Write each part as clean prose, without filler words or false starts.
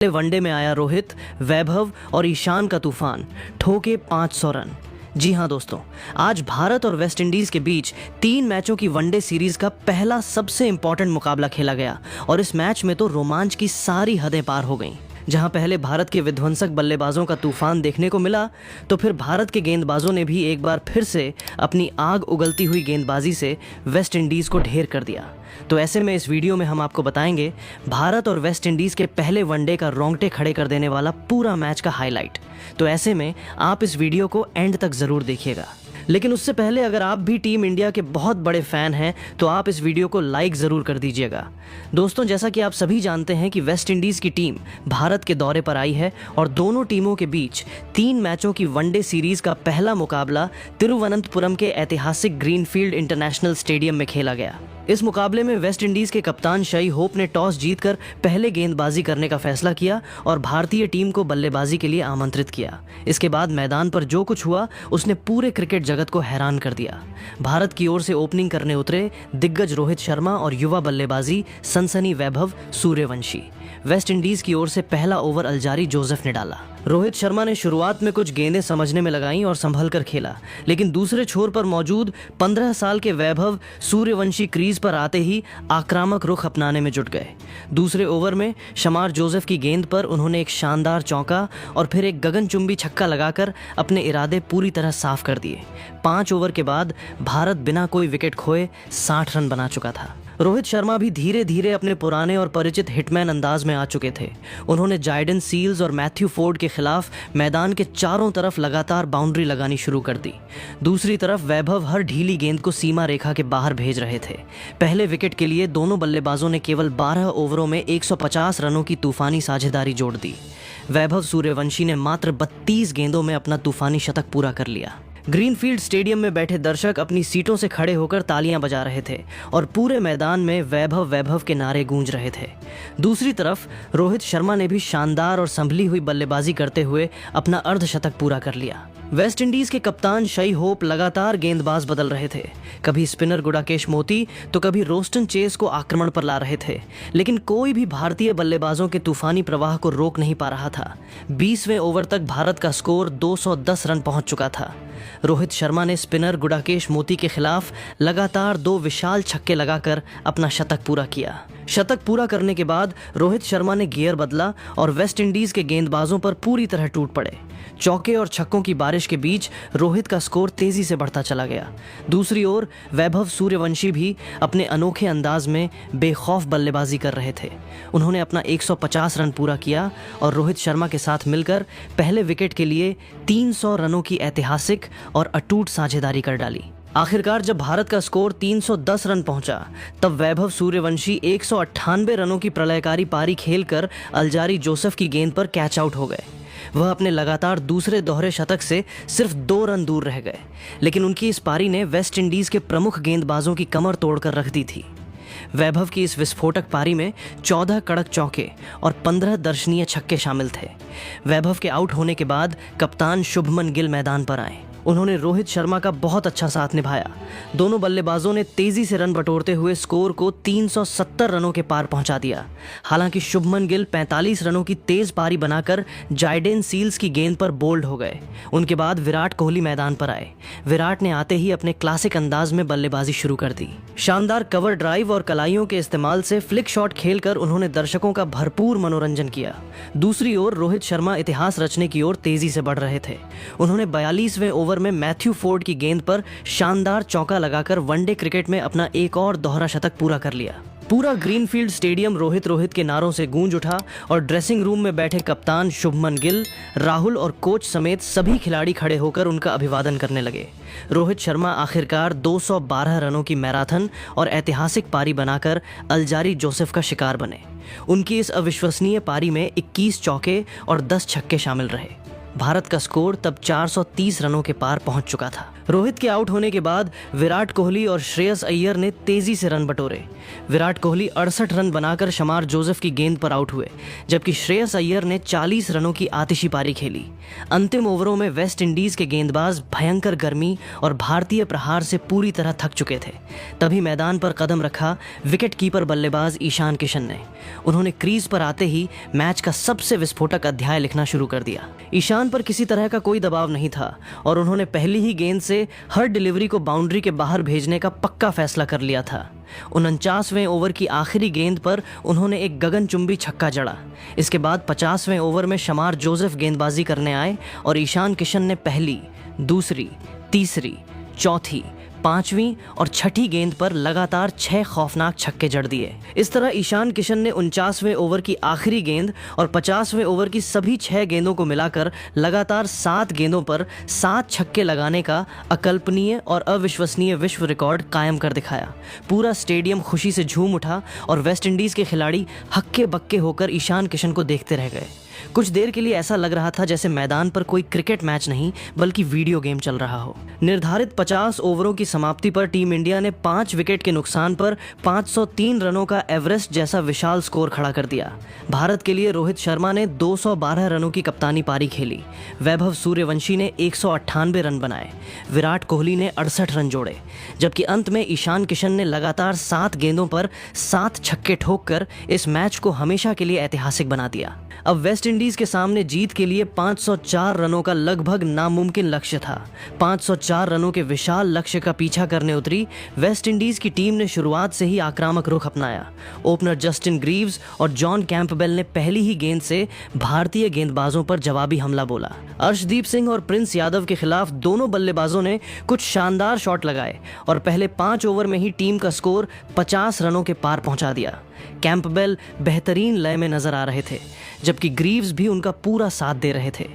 पहले वनडे में आया रोहित, वैभव और ईशान का तूफान, ठोके 500 रन। जी हाँ दोस्तों, आज भारत और वेस्ट इंडीज के बीच 3 मैचों की वनडे सीरीज का पहला सबसे इंपॉर्टेंट मुकाबला खेला गया और इस मैच में तो रोमांच की सारी हदें पार हो गईं। जहां पहले भारत के विध्वंसक बल्लेबाजों का तूफान देखने को मिला, तो फिर भारत के गेंदबाजों ने भी एक बार फिर से अपनी आग उगलती हुई गेंदबाजी से वेस्ट इंडीज को ढेर कर दिया। तो ऐसे में इस वीडियो में हम आपको बताएंगे भारत और वेस्ट इंडीज के पहले वनडे का रोंगटे खड़े कर देने वाला पूरा मैच का हाईलाइट। तो ऐसे में आप इस वीडियो को एंड तक जरूर देखिएगा। लेकिन उससे पहले अगर आप भी टीम इंडिया के बहुत बड़े फैन हैं तो आप इस वीडियो को लाइक ज़रूर कर दीजिएगा। दोस्तों, जैसा कि आप सभी जानते हैं कि वेस्ट इंडीज़ की टीम भारत के दौरे पर आई है और दोनों टीमों के बीच 3 मैचों की वनडे सीरीज़ का पहला मुकाबला तिरुवनंतपुरम के ऐतिहासिक ग्रीनफील्ड इंटरनेशनल स्टेडियम में खेला गया। इस मुकाबले में वेस्ट इंडीज़ के कप्तान शाई होप ने टॉस जीतकर पहले गेंदबाजी करने का फैसला किया और भारतीय टीम को बल्लेबाजी के लिए आमंत्रित किया। इसके बाद मैदान पर जो कुछ हुआ उसने पूरे क्रिकेट जगत को हैरान कर दिया। भारत की ओर से ओपनिंग करने उतरे दिग्गज रोहित शर्मा और युवा बल्लेबाजी सनसनी वैभव सूर्यवंशी। वेस्ट इंडीज की ओर से पहला ओवर अल्जारी जोसेफ ने डाला। रोहित शर्मा ने शुरुआत में कुछ गेंदें समझने में लगाईं और संभल कर खेला, लेकिन दूसरे छोर पर मौजूद 15 साल के वैभव सूर्यवंशी क्रीज पर आते ही आक्रामक रुख अपनाने में जुट गए। दूसरे ओवर में शमार जोसेफ की गेंद पर उन्होंने एक शानदार चौका और फिर एक गगनचुंबी छक्का लगाकर अपने इरादे पूरी तरह साफ कर दिए। 5 ओवर के बाद भारत बिना कोई विकेट खोए 60 रन बना चुका था। रोहित शर्मा भी धीरे धीरे अपने पुराने और परिचित हिटमैन अंदाज में आ चुके थे। उन्होंने जायडन सील्स और मैथ्यू फोर्ड के खिलाफ मैदान के चारों तरफ लगातार बाउंड्री लगानी शुरू कर दी। दूसरी तरफ वैभव हर ढीली गेंद को सीमा रेखा के बाहर भेज रहे थे। पहले विकेट के लिए दोनों बल्लेबाजों ने केवल 12 ओवरों में 150 रनों की तूफानी साझेदारी जोड़ दी। वैभव सूर्यवंशी ने मात्र 32 गेंदों में अपना तूफानी शतक पूरा कर लिया। ग्रीनफील्ड स्टेडियम में बैठे दर्शक अपनी सीटों से खड़े होकर तालियां बजा रहे थे और पूरे मैदान में वैभव वैभव के नारे गूंज रहे थे। दूसरी तरफ रोहित शर्मा ने भी शानदार और संभली हुई बल्लेबाजी करते हुए अपना अर्धशतक पूरा कर लिया। वेस्ट इंडीज के कप्तान शाई होप लगातार गेंदबाज बदल रहे थे। कभी स्पिनर गुडाकेश मोती तो कभी रोस्टन चेस को आक्रमण पर ला रहे थे, लेकिन कोई भी भारतीय बल्लेबाजों के तूफानी प्रवाह को रोक नहीं पा रहा था। 20वें ओवर तक भारत का स्कोर 210 रन पहुंच चुका था। रोहित शर्मा ने स्पिनर गुडाकेश मोती के खिलाफ लगातार 2 विशाल छक्के लगाकर अपना शतक पूरा किया। शतक पूरा करने के बाद रोहित शर्मा ने गियर बदला और वेस्ट इंडीज के गेंदबाजों पर पूरी तरह टूट पड़े। चौके और छक्कों की बारिश के बीच रोहित का स्कोर तेजी से बढ़ता चला गया। दूसरी ओर वैभव सूर्यवंशी भी अपने अनोखे अंदाज में बेखौफ बल्लेबाजी कर रहे थे। उन्होंने अपना 150 रन पूरा किया और रोहित शर्मा के साथ मिलकर पहले विकेट के लिए 300 रनों की ऐतिहासिक और अटूट साझेदारी कर डाली। आखिरकार जब भारत का स्कोर 310 रन पहुंचा, तब वैभव सूर्यवंशी 198 रनों की प्रलयकारी पारी खेलकर अल्जारी जोसेफ की गेंद पर कैच आउट हो गए। वह अपने लगातार दूसरे दोहरे शतक से सिर्फ 2 रन दूर रह गए, लेकिन उनकी इस पारी ने वेस्ट इंडीज के प्रमुख गेंदबाजों की कमर तोड़कर रख दी थी। वैभव की इस विस्फोटक पारी में 14 कड़क चौके और 15 दर्शनीय छक्के शामिल थे। वैभव के आउट होने के बाद कप्तान शुभमन गिल मैदान पर आए। उन्होंने रोहित शर्मा का बहुत अच्छा साथ निभाया। दोनों बल्लेबाजों ने तेजी से रन बटोरते हुए स्कोर को 370 रनों के पार पहुंचा दिया। हालांकि शुभमन गिल 45 रनों की तेज पारी बनाकर जायडेन सील्स की गेंद पर बोल्ड हो गए। उनके बाद विराट कोहली मैदान पर आए। विराट ने आते ही अपने क्लासिक अंदाज में बल्लेबाजी शुरू कर दी। शानदार कवर ड्राइव और कलाइयों के इस्तेमाल से फ्लिक शॉट खेलकर उन्होंने दर्शकों का भरपूर मनोरंजन किया। दूसरी ओर रोहित शर्मा इतिहास रचने की ओर तेजी से बढ़ रहे थे। उन्होंने 42वें ओवर में मैथ्यू फोर्ड की गेंद पर शानदार चौका लगाकर वनडे क्रिकेट में अपना एक और दोहरा शतक पूरा कर लिया। पूरा ग्रीनफील्ड स्टेडियम रोहित रोहित के नारों से गूंज उठा और ड्रेसिंग रूम में बैठे कप्तान शुभमन गिल, राहुल और कोच समेत सभी खिलाड़ी खड़े होकर उनका अभिवादन करने लगे। रोहित शर्मा आखिरकार 212 रनों की मैराथन और ऐतिहासिक पारी बनाकर अल्जारी जोसेफ का शिकार बने। उनकी इस अविश्वसनीय पारी में 21 चौके और 10 छक्के शामिल रहे। भारत का स्कोर तब 430 रनों के पार पहुंच चुका था। रोहित के आउट होने के बाद विराट कोहली और श्रेयस अय्यर ने तेजी से रन बटोरे। विराट कोहली 68 रन बनाकर शमार जोसेफ की गेंद पर आउट हुए, जबकि श्रेयस अय्यर ने 40 रनों की आतिशी पारी खेली। अंतिम ओवरों में वेस्ट इंडीज के गेंदबाज भयंकर गर्मी और भारतीय प्रहार से पूरी तरह थक चुके थे। तभी मैदान पर कदम रखा विकेट कीपर बल्लेबाज ईशान किशन ने। उन्होंने क्रीज पर आते ही मैच का सबसे विस्फोटक अध्याय लिखना शुरू कर दिया। ईशान पर किसी तरह का कोई दबाव नहीं था और उन्होंने पहली ही गेंद से हर डिलीवरी को बाउंड्री के बाहर भेजने का पक्का फैसला कर लिया था। 49वें ओवर की आखिरी गेंद पर उन्होंने एक गगनचुंबी छक्का जड़ा। इसके बाद 50वें ओवर में शमार जोसेफ गेंदबाजी करने आए और ईशान किशन ने पहली, दूसरी, तीसरी, चौथी, पांचवीं और छठी गेंद पर लगातार 6 खौफनाक छक्के जड़ दिए। इस तरह ईशान किशन ने 49वें ओवर की आखिरी गेंद और 50वें ओवर की सभी 6 गेंदों को मिलाकर लगातार 7 गेंदों पर 7 छक्के लगाने का अकल्पनीय और अविश्वसनीय विश्व रिकॉर्ड कायम कर दिखाया। पूरा स्टेडियम खुशी से झूम उठा और वेस्ट इंडीज के खिलाड़ी हक्के बक्के होकर ईशान किशन को देखते रह गए। कुछ देर के लिए ऐसा लग रहा था जैसे मैदान पर कोई क्रिकेट मैच नहीं बल्कि वीडियो गेम चल रहा हो। निर्धारित 50 ओवरों की समाप्ति पर टीम इंडिया ने 5 विकेट के नुकसान पर 503 रनों का एवरेस्ट जैसा विशाल स्कोर खड़ा कर दिया। भारत के लिए रोहित शर्मा ने 212 रनों की कप्तानी पारी खेली। वैभव सूर्यवंशी ने 198 रन बनाए। विराट कोहली ने 68 रन जोड़े, जबकि अंत में ईशान किशन ने लगातार 7 गेंदों पर 7 छक्के ठोककर इस मैच को हमेशा के लिए ऐतिहासिक बना दिया। अब वेस्ट इंडीज के सामने जीत के लिए 504 रनों का लगभग नामुमकिन लक्ष्य था। 504 रनों के विशाल लक्ष्य का पीछा करने उतरी वेस्ट इंडीज की टीम ने शुरुआत से ही आक्रामक रुख अपनाया। ओपनर जस्टिन ग्रीव्स और जॉन कैंपबेल ने पहली ही गेंद से भारतीय गेंदबाजों पर जवाबी हमला बोला। अर्शदीप सिंह और प्रिंस यादव के खिलाफ दोनों बल्लेबाजों ने कुछ शानदार शॉट लगाए और पहले 5 ओवर में ही टीम का स्कोर 50 रनों के पार पहुंचा दिया। कैंपबेल बेहतरीन लय में नजर आ रहे थे, जबकि ग्रीव्स भी उनका पूरा साथ दे रहे थे।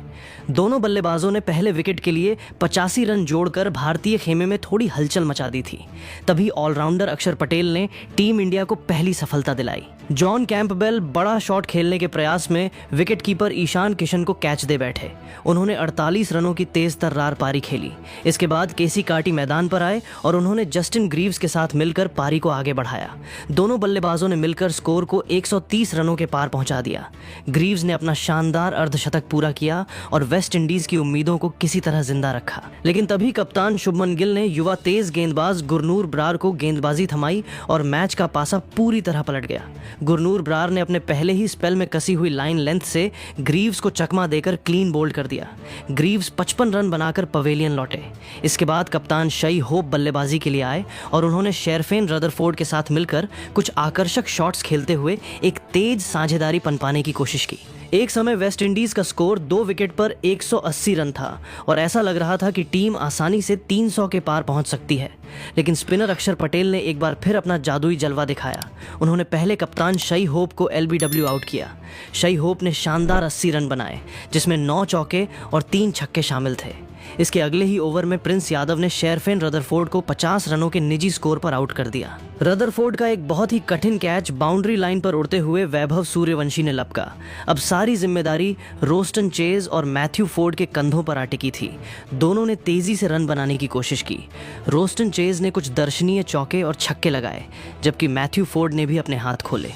दोनों बल्लेबाजों ने पहले विकेट के लिए 85 रन जोड़कर भारतीय खेमे में थोड़ी हलचल मचा दी थी। तभी ऑलराउंडर अक्षर पटेल ने टीम इंडिया को पहली सफलता दिलाई। जॉन कैंपबेल बड़ा शॉट खेलने के प्रयास में विकेट कीपर ईशान किशन को कैच दे बैठे। उन्होंने 48 रनों की तेज तर्रार पारी खेली। इसके बाद केसी कार्टी मैदान पर आए और उन्होंने जस्टिन ग्रीव्स के साथ मिलकर पारी को आगे बढ़ाया। दोनों बल्लेबाजों ने मिलकर स्कोर को 130 रनों के पार पहुंचा दिया। ग्रीव्स ने अपना शानदार अर्धशतक पूरा किया और वेस्ट इंडीज की उम्मीदों को किसी तरह जिंदा रखा। लेकिन तभी कप्तान शुभमन गिल ने युवा तेज गेंदबाज गुरनूर बरार को गेंदबाजी थमाई और मैच का पासा पूरी तरह पलट गया। गुरनूर बरार ने अपने पहले ही स्पेल में कसी हुई लाइन लेंथ से ग्रीव्स को चकमा देकर क्लीन बोल्ड कर दिया। ग्रीव्स 55 रन बनाकर पवेलियन लौटे। इसके बाद कप्तान शई होप बल्लेबाजी के लिए आए और उन्होंने शेरफेन रदरफोर्ड के साथ मिलकर कुछ आकर्षक शॉट्स खेलते हुए एक तेज साझेदारी पनपाने की कोशिश की। एक समय वेस्ट इंडीज का स्कोर 2 विकेट पर 180 रन था और ऐसा लग रहा था कि टीम आसानी से 300 के पार पहुंच सकती है। लेकिन स्पिनर अक्षर पटेल ने एक बार फिर अपना जादुई जलवा दिखाया। उन्होंने पहले कप्तान शई होप को LBW आउट किया। शई होप ने शानदार 80 रन बनाए, जिसमें 9 चौके और 3 छक्के शामिल थे। इसके अगले ही ओवर में प्रिंस यादव ने शेरफेन रदरफोर्ड को 50 रनों के निजी स्कोर पर आउट कर दिया। रदरफोर्ड का एक बहुत ही कठिन कैच बाउंड्री लाइन पर उड़ते हुए वैभव सूर्यवंशी ने लपका। अब सारी जिम्मेदारी रोस्टन चेज और मैथ्यू फोर्ड के कंधों पर आ टिकी थी। दोनों ने तेजी से रन बनाने की कोशिश की। रोस्टन चेज ने कुछ दर्शनीय चौके और छक्के लगाए, जबकि मैथ्यू फोर्ड ने भी अपने हाथ खोले।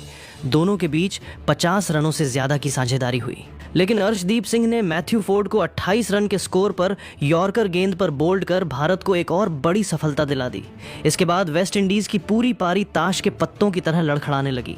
दोनों के बीच 50 रनों से ज्यादा की साझेदारी हुई। लेकिन अर्शदीप सिंह ने मैथ्यू फोर्ड को 28 रन के स्कोर पर यॉर्कर गेंद पर बोल्ड कर भारत को एक और बड़ी सफलता दिला दी। इसके बाद वेस्ट इंडीज की पूरी पारी ताश के पत्तों की तरह लड़खड़ाने लगी।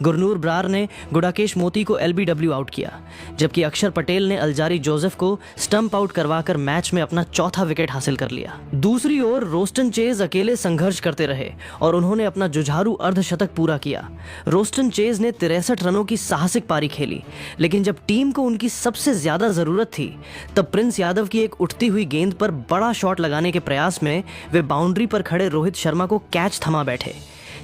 गुरनूर बरार ने गुडाकेश मोती को LBW आउट किया, जबकि अक्षर पटेल ने अल्जारी जोसेफ को स्टंप आउट करवाकर मैच में अपना चौथा विकेट हासिल कर लिया। दूसरी ओर रोस्टन चेज अकेले संघर्ष करते रहे और उन्होंने अपना जुझारू अर्धशतक पूरा किया। रोस्टन चेज ने 63 रनों की साहसिक पारी खेली, लेकिन जब टीम को उनकी सबसे ज्यादा जरूरत थी तब प्रिंस यादव की एक उठती हुई गेंद पर बड़ा शॉट लगाने के प्रयास में वे बाउंड्री पर खड़े रोहित शर्मा को कैच थमा बैठे।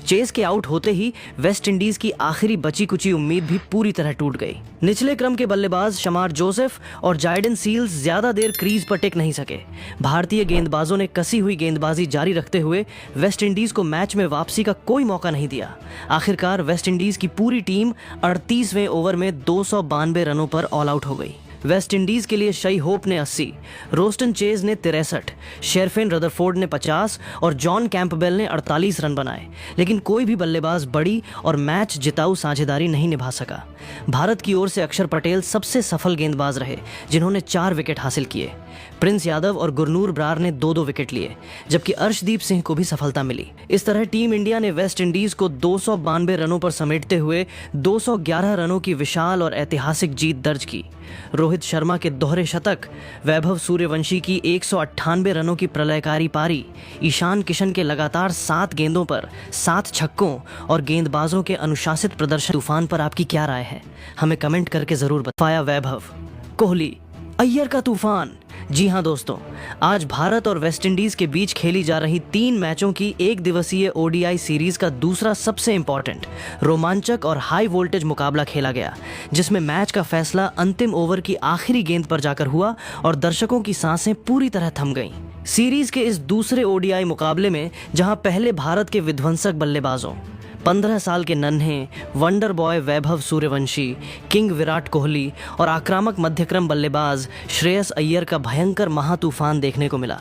चेज के आउट होते ही वेस्ट इंडीज की आखिरी बची कुची उम्मीद भी पूरी तरह टूट गई। निचले क्रम के बल्लेबाज शमार जोसेफ और जायडन सील्स ज्यादा देर क्रीज पर टिक नहीं सके। भारतीय गेंदबाजों ने कसी हुई गेंदबाजी जारी रखते हुए वेस्ट इंडीज को मैच में वापसी का कोई मौका नहीं दिया। आखिरकार वेस्ट इंडीज की पूरी टीम 38वें ओवर में 292 रनों पर ऑल आउट हो गई। वेस्ट इंडीज के लिए शई होप ने 80, रोस्टन चेज ने 63, शेरफेन रदरफोर्ड ने 50 और जॉन कैंपबेल ने 48 रन बनाए, लेकिन कोई भी बल्लेबाज बड़ी और मैच जिताऊ साझेदारी नहीं निभा सका। भारत की ओर से अक्षर पटेल सबसे सफल गेंदबाज रहे, जिन्होंने 4 विकेट हासिल किए। प्रिंस यादव और गुरनूर ब्रार ने 2-2 विकेट लिए, जबकि अर्शदीप सिंह को भी सफलता मिली। इस तरह टीम इंडिया ने वेस्ट इंडीज को 292 रनों पर समेटते हुए 211 रनों की विशाल और ऐतिहासिक जीत दर्ज की। रोहित शर्मा के दोहरे शतक, वैभव सूर्यवंशी की 198 रनों की प्रलयकारी पारी, ईशान किशन के लगातार 7 गेंदों पर 7 छक्कों और गेंदबाजों के अनुशासित प्रदर्शन तूफान पर आपकी क्या राय है? हमें कमेंट करके जरूर बताया। वैभव, कोहली, अय्यर का तूफान। जी हां दोस्तों, आज भारत और वेस्टइंडीज के बीच खेली जा रही 3 मैचों की एक दिवसीय ओडीआई सीरीज का दूसरा सबसे इंपॉर्टेंट, रोमांचक और हाई वोल्टेज मुकाबला खेला गया, जिसमें मैच का फैसला अंतिम ओवर की आखिरी गेंद पर जाकर हुआ और दर्शकों की सांसें पूरी तरह थम गईं। सीरीज के इस दूसरे ओडीआई मुकाबले में जहां पहले भारत के विध्वंसक बल्लेबाजों 15 साल के नन्हे wonder boy Vaibhav Suryavanshi, king Virat Kohli और आक्रामक मध्यक्रम बल्लेबाज श्रेयस अय्यर का भयंकर महातूफान देखने को मिला,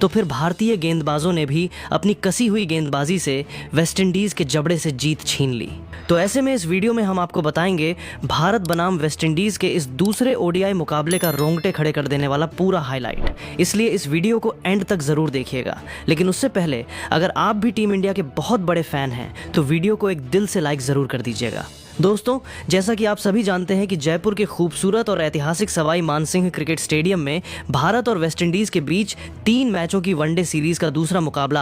तो फिर भारतीय गेंदबाजों ने भी अपनी कसी हुई गेंदबाजी से वेस्टइंडीज के जबड़े से जीत छीन ली। तो ऐसे में इस वीडियो में हम आपको बताएंगे भारत बनाम वेस्टइंडीज के इस दूसरे ओडीआई मुकाबले का रोंगटे खड़े कर देने वाला पूरा हाईलाइट, इसलिए इस वीडियो को एंड तक जरूर देखिएगा। लेकिन उससे पहले अगर आप भी टीम इंडिया के बहुत बड़े फैन हैं तो वीडियो को एक दिल से लाइक जरूर कर दीजिएगा। दोस्तों, जैसा कि आप सभी जानते हैं कि जयपुर के खूबसूरत और ऐतिहासिक सवाई मानसिंह क्रिकेट स्टेडियम में भारत और वेस्टइंडीज के बीच 3 मैचों की वनडे सीरीज का दूसरा मुकाबला